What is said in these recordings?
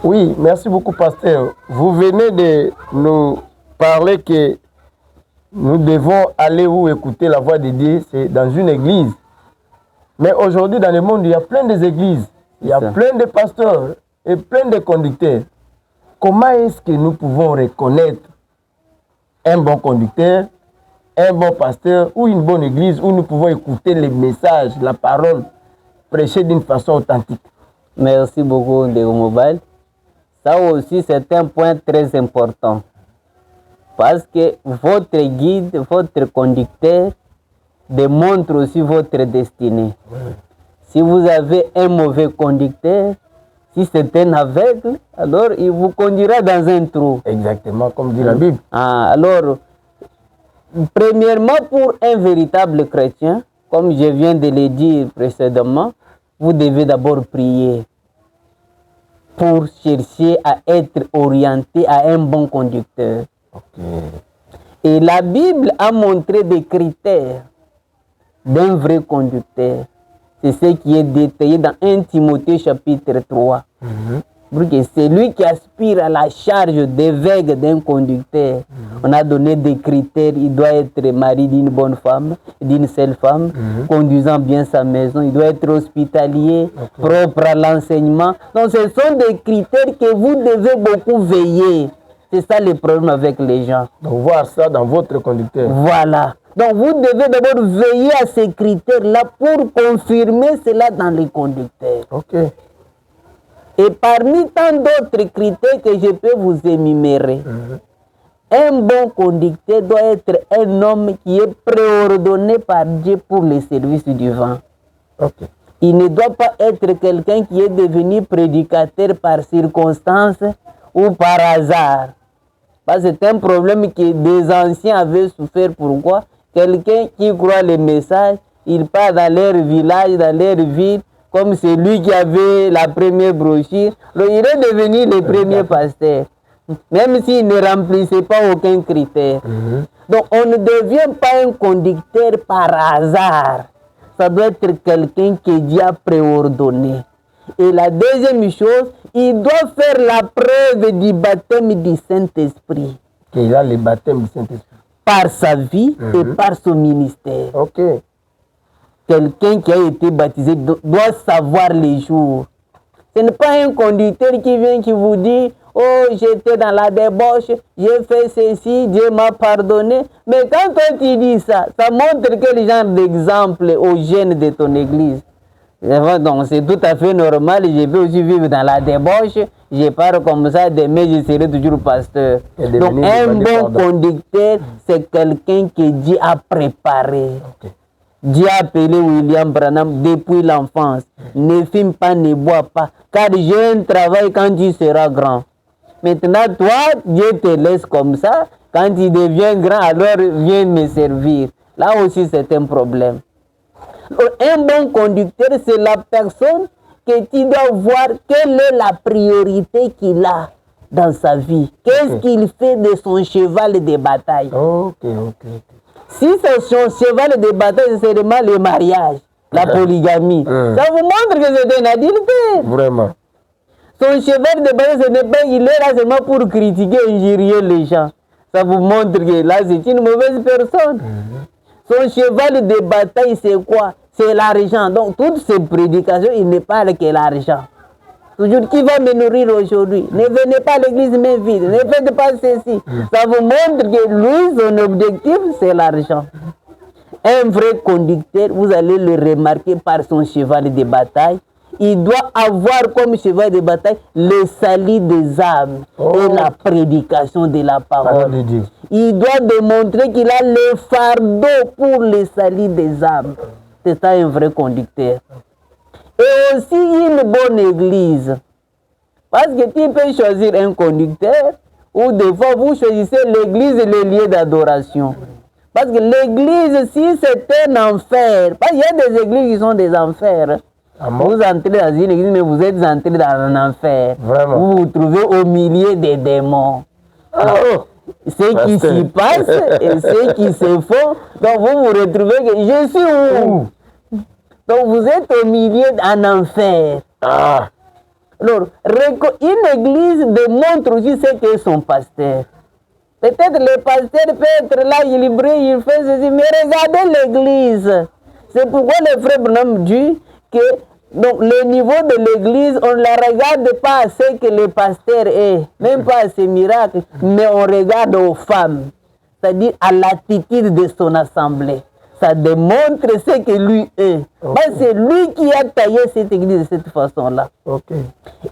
Oui, merci beaucoup, pasteur. Vous venez de nous parler que nous devons aller où écouter la voix de Dieu, c'est dans une église. Mais aujourd'hui, dans le monde, il y a plein d'églises, il y a plein de pasteurs et plein de conducteurs. Comment est-ce que nous pouvons reconnaître un bon conducteur, un bon pasteur ou une bonne église où nous pouvons écouter les messages, la parole prêchée d'une façon authentique? Merci beaucoup, Ndego Mobile. Ça aussi, c'est un point très important. Parce que votre guide, votre conducteur démontre aussi votre destinée. Si vous avez un mauvais conducteur, si c'est un aveugle, alors il vous conduira dans un trou. Exactement, comme dit la Bible. Alors, premièrement, pour un véritable chrétien, comme je viens de le dire précédemment, vous devez d'abord prier pour chercher à être orienté à un bon conducteur. Et la Bible a montré des critères d'un vrai conducteur. C'est ce qui est détaillé dans 1 Timothée chapitre 3. C'est lui qui aspire à la charge d'évêque d'un conducteur. On a donné des critères. Il doit être mari d'une bonne femme, d'une seule femme, conduisant bien sa maison. Il doit être hospitalier, propre à l'enseignement. Donc ce sont des critères que vous devez beaucoup veiller. C'est ça le problème avec les gens. Donc voir ça dans votre conducteur. Voilà. Donc vous devez d'abord veiller à ces critères-là pour confirmer cela dans les conducteurs. Et parmi tant d'autres critères que je peux vous énumérer, un bon conducteur doit être un homme qui est préordonné par Dieu pour le service du vent. Il ne doit pas être quelqu'un qui est devenu prédicateur par circonstance ou par hasard. Parce que c'est un problème que des anciens avaient souffert. Pourquoi? Quelqu'un qui croit les messages, il part dans leur village, dans leur ville, comme celui qui avait la première brochure. Donc, il est devenu le premier pasteur, même s'il ne remplissait pas aucun critère. Donc, on ne devient pas un conducteur par hasard. Ça doit être quelqu'un que Dieu a préordonné. Et la deuxième chose, il doit faire la preuve du baptême du Saint-Esprit. Il a le baptême du Saint-Esprit. Par sa vie et par son ministère. Quelqu'un qui a été baptisé doit savoir les jours. Ce n'est pas un conducteur qui vient qui vous dit « Oh, j'étais dans la débauche, j'ai fait ceci, Dieu m'a pardonné. » Mais quand toi tu dis ça, ça montre quel genre d'exemple aux jeunes de ton église. Donc c'est tout à fait normal, je peux aussi vivre dans la débauche, je pars comme ça, demain je serai toujours pasteur. Donc un bon conducteur, c'est quelqu'un que Dieu a préparé. Dieu a appelé William Branham depuis l'enfance. Ne fume pas, ne bois pas, car j'ai un travail quand tu seras grand. Maintenant, toi, Dieu te laisse comme ça. Quand tu deviens grand, alors viens me servir. Là aussi, c'est un problème. Un bon conducteur, c'est la personne que tu dois voir quelle est la priorité qu'il a dans sa vie. Qu'est-ce qu'il fait de son cheval de bataille? Si c'est son cheval de bataille, c'est seulement le mariage, la polygamie. Ça vous montre que c'est un adultère. Vraiment. Son cheval de bataille, ce n'est pas, il est là seulement pour critiquer et injurier les gens. Ça vous montre que là, c'est une mauvaise personne. Son cheval de bataille, c'est quoi? C'est l'argent. Donc, toutes ces prédications, il ne parle que l'argent. Toujours, qui va me nourrir aujourd'hui? Ne venez pas à l'église mais vide. Ne faites pas ceci. Ça vous montre que lui, son objectif, c'est l'argent. Un vrai conducteur, vous allez le remarquer par son cheval de bataille. Il doit avoir comme cheval de bataille le salut des âmes et la prédication de la parole. Il doit démontrer qu'il a le fardeau pour le salut des âmes. C'est ça un vrai conducteur. Et aussi une bonne église. Parce que tu peux choisir un conducteur ou des fois vous choisissez l'église et le lieu d'adoration. Parce que l'église, si c'est un enfer, parce qu'il y a des églises qui sont des enfers. Vous entrez dans une église, mais vous êtes entré dans un enfer. Vraiment. Vous vous trouvez au milieu des démons. Ce qui s'y passe et ce qui se font, donc vous vous retrouvez que je suis où? Donc vous êtes au milieu d'un enfer. Alors, une église démontre aussi ce qu'est son pasteur. Peut-être le pasteur peut être là, il brille, il fait ceci, mais regardez l'église. C'est pourquoi le frère Branham dit que donc, le niveau de l'église, on ne la regarde pas à ce que le pasteur est, même pas à ses miracles, mais on regarde aux femmes, c'est-à-dire à l'attitude de son assemblée. Ça démontre ce que lui est. Okay. C'est lui qui a taillé cette église de cette façon-là. Okay.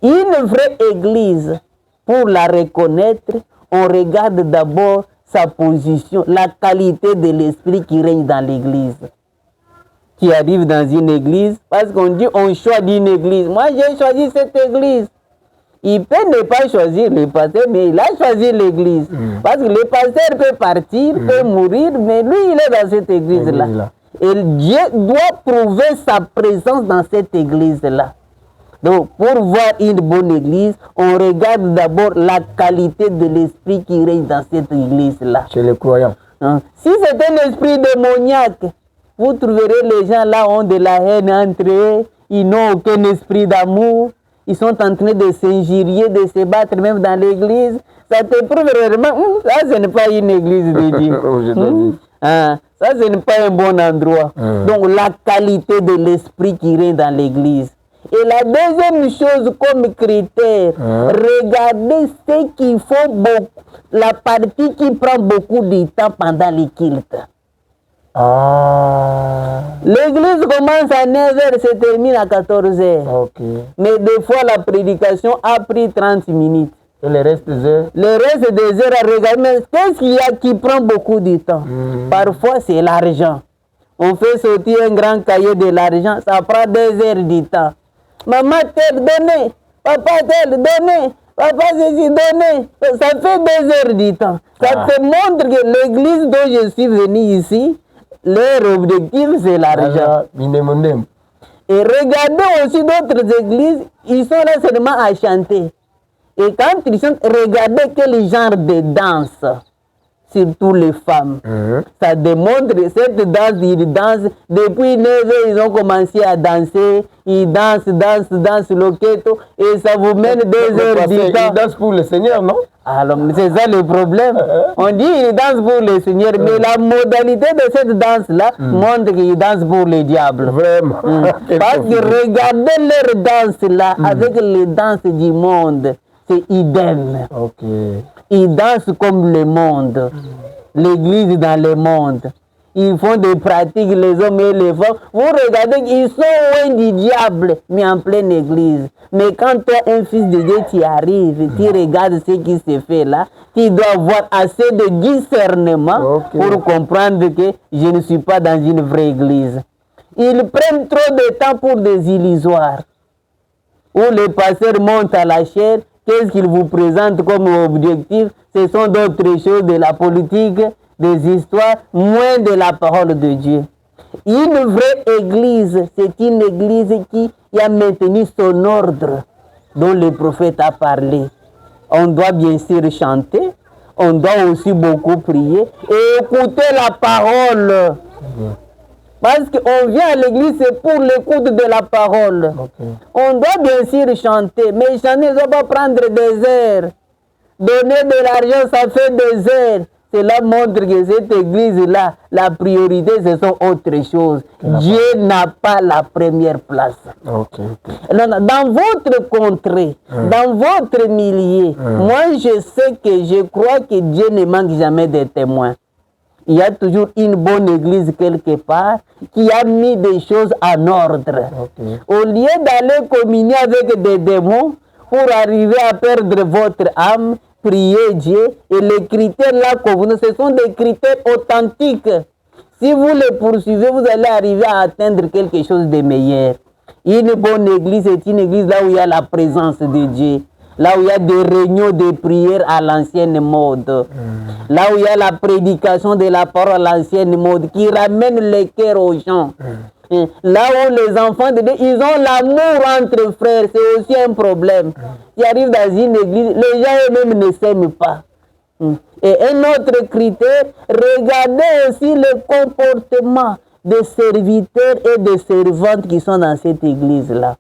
Une vraie église, pour la reconnaître, on regarde d'abord sa position, la qualité de l'esprit qui règne dans l'église. Qui arrive dans une église, parce qu'on dit on choisit une église. Moi, j'ai choisi cette église. Il peut ne pas choisir le pasteur, mais il a choisi l'église. Parce que le pasteur peut partir, peut mourir, mais lui, il est dans cette église-là. Et Dieu doit prouver sa présence dans cette église-là. Donc, pour voir une bonne église, on regarde d'abord la qualité de l'esprit qui règne dans cette église-là. Chez les croyants. Si c'est un esprit démoniaque, vous trouverez les gens là ont de la haine entre eux, ils n'ont aucun esprit d'amour, ils sont en train de s'injurier, de se battre même dans l'église. Ça te prouve vraiment, ça ce n'est pas une église de Dieu. Ça ce n'est pas un bon endroit. Donc la qualité de l'esprit qui règne dans l'église. Et la deuxième chose comme critère, regardez ce qui font beaucoup, la partie qui prend beaucoup de temps pendant les cultes. L'église commence à 9h, se termine à 14h. Okay. Mais des fois, la prédication a pris 30 minutes. Et le reste des heures? Le reste des heures à regarder. Mais qu'est-ce qu'il y a qui prend beaucoup de temps? Parfois, c'est l'argent. On fait sortir un grand cahier de l'argent, ça prend 2 heures de temps. Maman, tel donné. Papa, tel donné. Papa, ceci donné. Ça fait 2 heures de temps. Ça te montre que l'église dont je suis venu ici, leur objectif, c'est l'argent. Et regardez aussi d'autres églises, ils sont là seulement à chanter. Et quand ils chantent, regardez quel genre de danse, surtout les femmes. Ça démontre cette danse, ils dansent. Depuis 9 ans, ils ont commencé à danser. Ils dansent le keto. Et ça vous mène 2 heures du temps. Ils dansent pour le Seigneur, non? Alors, c'est ça le problème. On dit qu'ils dansent pour le Seigneur, mais la modalité de cette danse-là montre qu'ils dansent pour le diable. Vraiment. Parce que regardez leur danse-là avec les danses du monde. C'est idem. Ils dansent comme le monde. L'église dans le monde. Ils font des pratiques, les hommes et les femmes. Vous regardez, ils sont loin du diable, mais en pleine église. Mais quand toi, un fils de Dieu, tu arrives, tu regardes ce qui se fait là, tu dois avoir assez de discernement pour comprendre que je ne suis pas dans une vraie église. Ils prennent trop de temps pour des illusoires. Où le pasteur monte à la chair, qu'est-ce qu'il vous présente comme objectif? Ce sont d'autres choses, de la politique, des histoires, moins de la parole de Dieu. Une vraie église, c'est une église qui a maintenu son ordre dont le prophète a parlé. On doit bien sûr chanter, on doit aussi beaucoup prier et écouter la parole. Parce qu'on vient à l'église, c'est pour l'écoute de la parole. On doit bien sûr chanter, mais chanter ne doit pas prendre des heures. Donner de l'argent, ça fait des heures. Cela montre que cette église-là, la priorité, ce sont autres choses. Dieu n'a pas la première place. Dans votre contrée, dans votre milieu, moi je crois que Dieu ne manque jamais de témoins. Il y a toujours une bonne église quelque part qui a mis des choses en ordre. Au lieu d'aller communier avec des démons pour arriver à perdre votre âme, priez Dieu. Et les critères là, ce sont des critères authentiques. Si vous les poursuivez, vous allez arriver à atteindre quelque chose de meilleur. Une bonne église est une église là où il y a la présence de Dieu. Là où il y a des réunions de prière à l'ancienne mode. Là où il y a la prédication de la parole à l'ancienne mode qui ramène les cœurs aux gens. Là où les enfants de Dieu, ils ont l'amour entre frères, c'est aussi un problème. Ils arrivent dans une église, les gens eux-mêmes ne s'aiment pas. Et un autre critère, regardez aussi le comportement des serviteurs et des servantes qui sont dans cette église-là.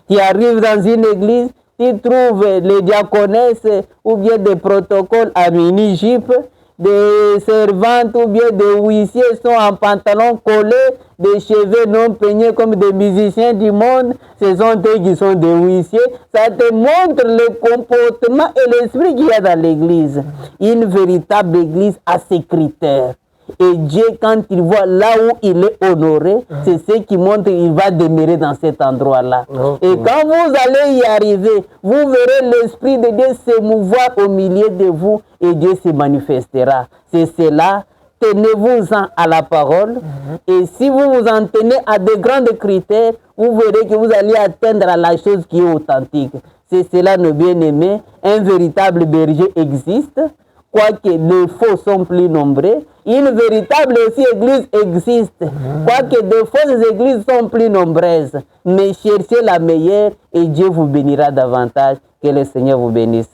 Tu arrives dans une église, tu trouves les diaconesses ou bien des protocoles à mini-jupe, des servantes ou bien des huissiers sont en pantalon collé, des cheveux non peignés comme des musiciens du monde. Ce sont eux qui sont des huissiers. Ça te montre le comportement et l'esprit qu'il y a dans l'église. Une véritable église a ses critères. Et Dieu, quand il voit là où il est honoré, c'est ce qui montre qu'il va demeurer dans cet endroit-là. Et quand vous allez y arriver, vous verrez l'Esprit de Dieu se mouvoir au milieu de vous et Dieu se manifestera. C'est cela. Tenez-vous-en à la parole. Et si vous vous en tenez à de grands critères, vous verrez que vous allez atteindre la chose qui est authentique. C'est cela, nos bien-aimés. Un véritable berger existe. Quoique les faux sont plus nombreux, une véritable aussi église existe. Quoique de fausses églises sont plus nombreuses. Mais cherchez la meilleure et Dieu vous bénira davantage. Que le Seigneur vous bénisse.